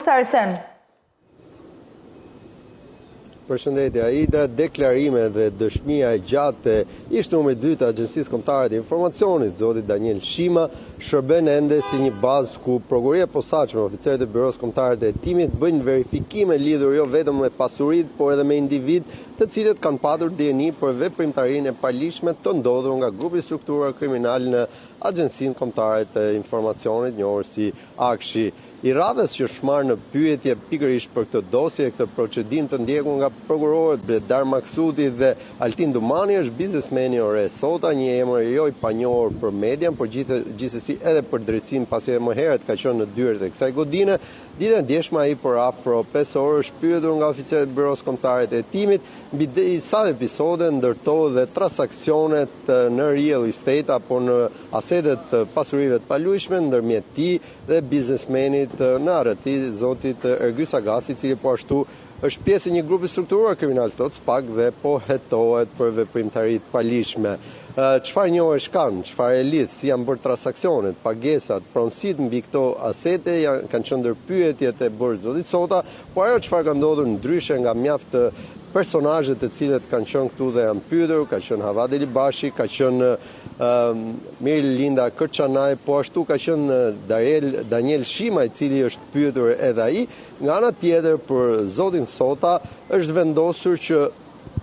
Arsen. Përshëndetje, ai deklarime dhe dëshmia e gjatë ish numri 2 të Agjencisë Kombëtare të Informacionit, zoti Daniel Shima, shërben ende si një bazë ku prokuroria e posaçme, oficerët e Byros Kombëtare të Hetimit bëjnë verifikime lidhur jo vetëm me pasuritë, por edhe me individ të cilët kanë patur dieni për veprimtarinë e palishme të ndodhur nga grupi strukturar kriminal në Agjencinë Kombëtare të Informacionit, njohur si Akshi. I radhës që shmarë në pyetje pikërisht për këtë dosje, këtë procedim të ndjekur nga prokurorët Bledar Maksuti dhe Altin Dumani është biznesmeni Ore Sota, një emër jo i panjohur për median, por gjithsesi edhe për drejtsinë, pasi edhe më herët ka qenë në dyert e kësaj godine. Ditën e djeshme ai për afro 5 orë është pyetur nga oficerët e Byros Kombëtare të Hetimit mbi sa episode ndërtoi dhe transaksionet në real estate apo në asetet të pasurive të palujshme ndërmjet tij dhe biznesmenit në arreti zotit Ergys Agasi, i cili po ashtu është pjesë e një grupi strukturuar kriminal thot SPAK dhe po hetohet për veprimtari të palishme. Çfarë njohësh kanë, çfarë e lidh, si janë bërë transaksionet, pagesat, pronësitë mbi këto asete kanë qenë ndër pyetjet e bërë zotit Sota, por ajo çfarë ka ndodhur ndryshe nga mjaft personazhet të cilët kanë qenë këtu dhe janë pyetur, ka qenë Havadi Libashi, ka qenë Mirë Linda Kërçanaj, po ashtu ka qenë Daniel Shima, i cili është pyetur edhe ai. Nga ana tjetër për zotin Sota është vendosur që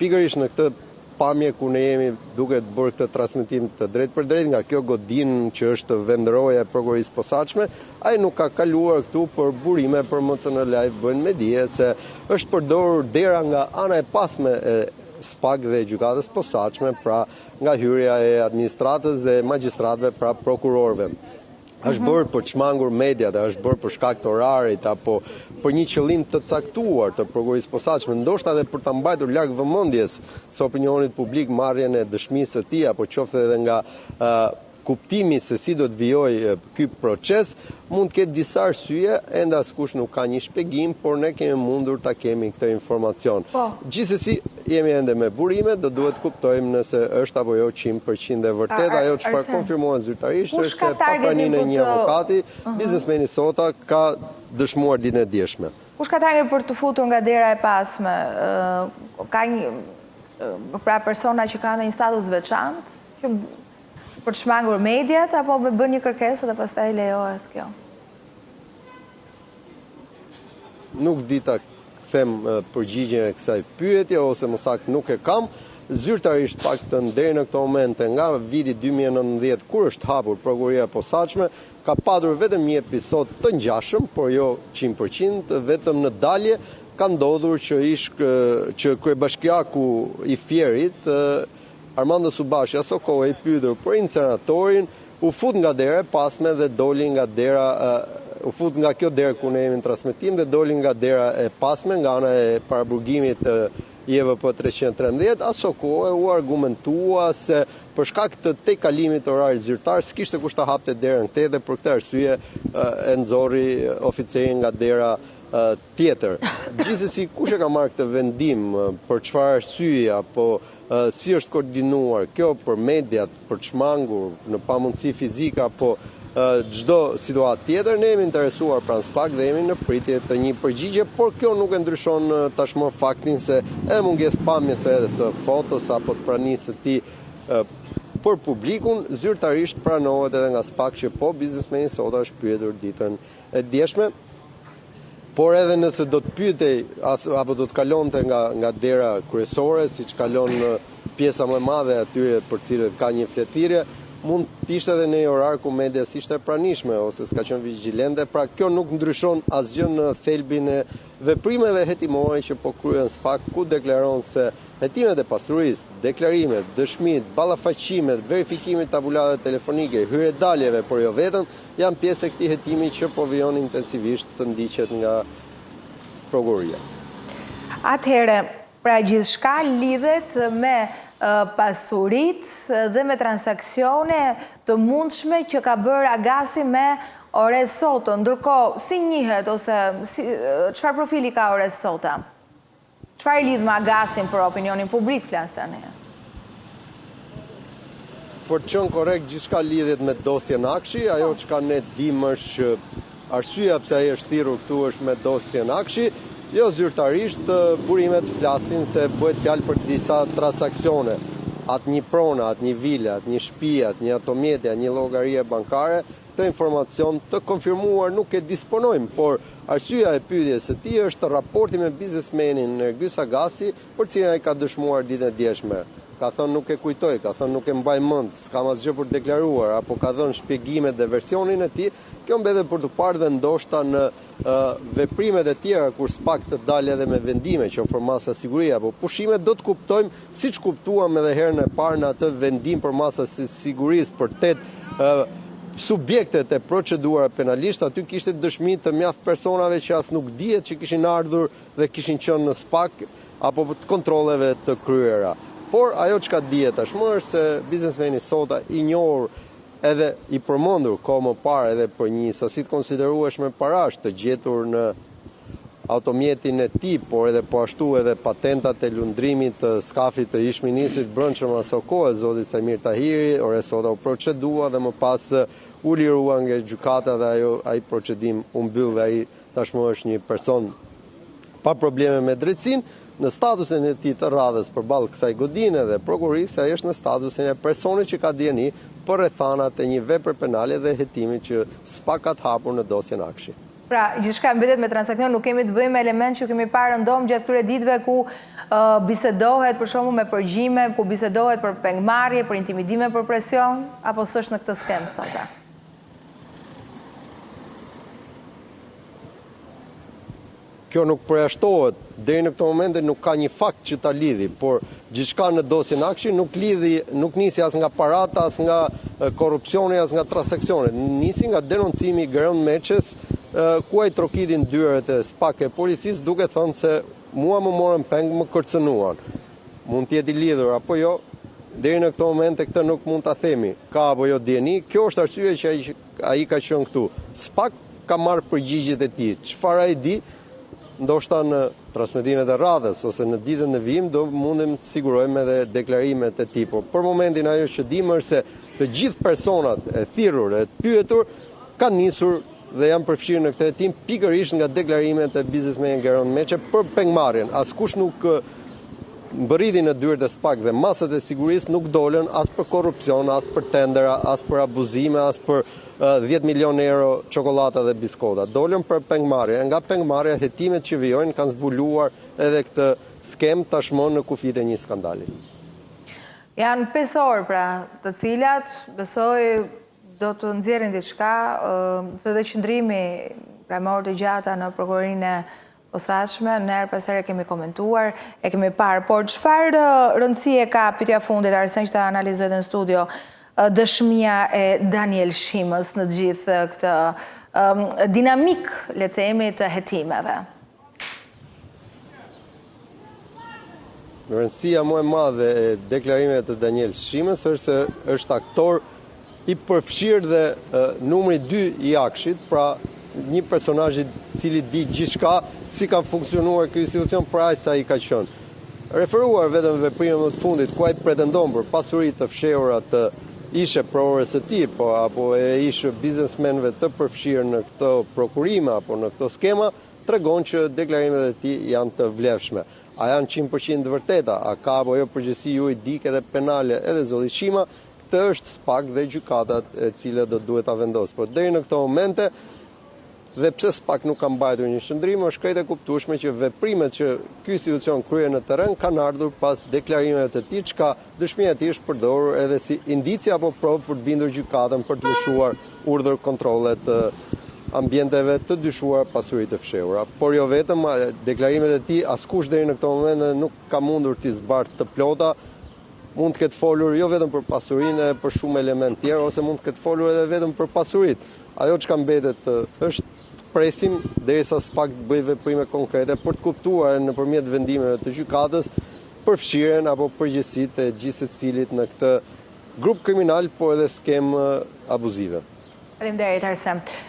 pikërisht në këtë pamje ku ne jemi duke të bërë këtë transmetim të drejt për drejt nga kjo godinë që është vendroja e prokurorisë posaçme, ai nuk ka kaluar këtu për burime për MCN Live bën me dije se është përdorur dera nga ana e pasme e SPAK dhe gjykatës posaçme, pra nga hyrja e administratës dhe magjistratëve, pra prokurorëve. Është bërë për çmangur mediat, është bërë për shkak të orarit apo për një qëllim të caktuar të prokurorisë posaçme, ndoshta edhe për ta mbajtur larg vëmendjes së opinionit publik marrjen e dëshmisë së tij apo qoftë edhe nga kuptimi se si do të vijojë ky proces, mund të ketë disa arsye, ende askush nuk ka një shpjegim, por ne kemi mundur ta kemi këtë informacion. Gjithsesi, jemi ende me burime, do duhet kuptojmë nëse është apo jo 100% e vërtet, ajo çfarë konfirmohet zyrtarisht është se pa praninë e një avokati, biznesmeni Sota ka dëshmuar ditën e djeshme. Kush ka target për të futur nga dera e pasme? Ka një pra persona që kanë një status veçantë, që për të shmangur mediat, apo me bën një kërkesë dhe pastaj lejohet kjo? Nuk di ta them përgjigjen e kësaj pyetje, ose më saktë nuk e kam. Zyrtarisht paktën deri në këtë moment nga viti 2019, kur është hapur prokuroria e posaçme, ka patur vetëm një episod të ngjashëm, por jo 100%, vetëm në dalje ka ndodhur që kryebashkiaku i Fierit, Armando Subashi, aso kohë i pyetur për inceneratorin, u fut nga dera e pasme dhe doli nga dera, u fut nga kjo derë ku ne jemi në transmetim dhe doli nga dera e pasme, nga ana e paraburgimit IVP 313, aso kohë u argumentua se për shkak të tejkalimit të orarit zyrtar s'kishte kush ta hapte derën këtë dhe për këtë arsye e nxorri oficerin nga dera tjetër. Gjithsesi, kush e ka marrë këtë vendim, për çfarë arsye apo si është koordinuar kjo për mediat, për çmangur, në pamundësi fizike apo çdo situatë tjetër, ne jemi interesuar pranë SPAK dhe jemi në pritje të një përgjigje, por kjo nuk e ndryshon tashmë faktin se e mungesë pamjes edhe të fotos apo të pranisë së tij për publikun, zyrtarisht pranohet edhe nga SPAK që po biznesmeni Sota është pyetur ditën e djeshme. Por edhe nëse do të pyetej apo do të kalonte nga dera kryesore, siç kalon pjesa më e madhe e atyre për cilët ka një fletëthirrje, mund të ishte edhe në një orar ku media s'ishte e pranishme ose s'ka qenë vigjilente, pra kjo nuk ndryshon asgjë në thelbin e veprimeve hetimore që po kryen SPAK, ku deklaron se hetimet e pasurisë, deklarimet, dëshmitë, ballafaqimet, verifikimet tabulare telefonike, hyrje-daljeve, por jo vetëm, janë pjesë e këtij hetimi që po vijon intensivisht të ndiqet nga prokuroria. Atëherë, pra gjithçka lidhet me pasuritë dhe me transaksione të mundshme që ka bërë Agasi me Ore Sota, ndërkohë si njihet ose çfarë profili ka Ore Sota? Çfarë lidh me Agasin për opinionin publik, flas tani? Për të qenë korrekt, gjithçka lidhet me dosjen Akshi, ajo çka ne dimë është që arsyeja pse ai është thirrur këtu është me dosjen Akshi, jo zyrtarisht burimet flasin se bëhet fjalë për disa transaksione, atë një pronë, atë një vile, atë një shtëpi, atë një automjete, atë një llogarie bankare. Këtë informacion të konfirmuar nuk e disponojmë, por arsyeja e pyetjes së tij është raporti me biznesmenin Nergys Agasi, për cilin ai ka dëshmuar ditën e djeshme. Ka thënë nuk e kujtoj, ka thënë nuk e mbaj mend, s'kam asgjë për deklaruar, apo ka dhënë shpjegimet dhe versionin e tij. Kjo mbetet për të parë dhe ndoshta në veprimet e tjera kur s'pak të dalë edhe me vendime që ofron masa sigurie apo pushime, do të kuptojmë siç kuptuam edhe herën e parë në atë vendim për masa sigurisë për 8 subjektet e proceduara penalisht. Aty kishte dëshmi të mjaft personave që as nuk dihet që kishin ardhur dhe kishin qenë në SPAK apo të kontrolleve të kryera. Por ajo çka dihet tashmë është se biznesmeni Sota i njohur edhe i përmendur kohë më parë edhe për një sasi të konsiderueshme parash të gjetur në automjetin e tij, por edhe po ashtu edhe patentat e lundrimit të skafit të ish-ministrit brendshëm asaj kohe, zoti Samir Tahiri, ore Sota u procedua dhe më pas u lirua nga gjykata dhe ai procedim u mbyll dhe ai tashmë është një person pa probleme me drejtësinë. Në statusin e tij të radhës përballë kësaj godine dhe prokurorisë, ai është në statusin e personit që ka dieni për rrethanat e një vepre penale dhe hetimit që s'pak ka të hapur në dosjen Akshi. Pra, gjithçka mbetet me transakcion, nuk kemi të bëjmë me element që kemi parë ndom gjatë këtyre ditëve ku bisedohet për shembull me përgjime, ku bisedohet për pengmarrje, për intimidime, për presion, apo s'është në këtë skem Sota? Kjo nuk përjashtohet, deri në këtë moment nuk ka një fakt që ta lidhi, por gjithçka në dosjen Akshi nuk nisi as nga parata, as nga korrupsioni, as nga transaksione. Nisi nga denoncimi i Gërën Meçës, ku ai trokiti dyert e SPAK e policisë duke thënë se mua më morën peng, më kërcënuan. Mund të jetë i lidhur apo jo, deri në këtë moment këtë nuk mund ta themi. Ka apo jo dieni, kjo është arsye që ai ka qenë këtu. SPAK ka marrë përgjigjet e tij. Çfarë ai di? Ndoshta në transmetimet e radhës ose në ditën e vijim do mundem të sigurojmë edhe deklarimet e tij. Por për momentin ajo që dim është se të gjithë personat e thirrur e pyetur kanë nisur dhe janë përfshirë në këtë hetim pikërisht nga deklarimet e biznesmenit Gërën Meçe për pengmarrjen. Askush nuk mbërriti në dyert e SPAK dhe masat e sigurisë nuk dolën as për korrupsion, as për tendera, as për abuzime, as për 10 milion euro çokolata dhe biskota. Dolën për pengmarrje. Nga pengmarrja hetimet që vijojnë kanë zbuluar edhe këtë skem tashmë në kufit e një skandali. Janë 5 orë pra, të cilat besoj do të nxjerrin diçka, dhe qëndrimi pra me orë të gjata në prokurorinë e posaçme, ne her pas here kemi komentuar, e kemi parë, por çfarë rëndësie ka pyetja fundit, Arsen, që ta analizohet në studio, dëshmia e Daniel Shimës në gjithë këtë dinamik, le të themi, të hetimeve? Rëndësia më e madhe e deklarimeve të Daniel Shimës është se është aktor i përfshirë dhe numri 2 i Akshit, pra një personazh i cili di gjithçka si ka funksionuar ky institucion për aq sa i ka qenë. Referuar vetëm veprimet më të fundit ku ai pretendon për pasuri të fshehura të ishe provërës së tij, apo e ishe biznesmenëve të përfshirë në këto prokurime apo në këto skema, tregon që deklarimet e tij janë të vlefshme. A janë 100% të vërteta? A ka apo jo përgjegjësi juridike dhe penale edhe zoti Shima? Këtë është SPAK dhe gjykatat e cilët do duhet ta vendosë. Por deri në këtë momente dhe pse SPAK nuk ka mbajtur një shëndrim, është krejt e kuptueshme që veprimet që ky institucion kryen në terren kanë ardhur pas deklarimeve të tij, çka dëshmia e tij është përdorur edhe si indicie apo provë për të bindur gjykatën për të lëshuar urdhër kontrolle të ambienteve të dyshuar pasuri të fshehura. Por jo vetëm, deklarimet e tij askush deri në këtë moment nuk ka mundur t'i zbartë të plota. Mund të ketë folur jo vetëm për pasurinë, për shumë elementë tjerë, ose mund të ketë folur edhe vetëm për pasuritë. Ajo çka mbetet është presim derisa SPAK të bëjë veprime konkrete për të kuptuar nëpërmjet vendimeve të gjykatës përfshirjen apo përgjegjësitë e gjithë secilit në këtë grup kriminal, por edhe skem abuzive. Faleminderit, Arsen.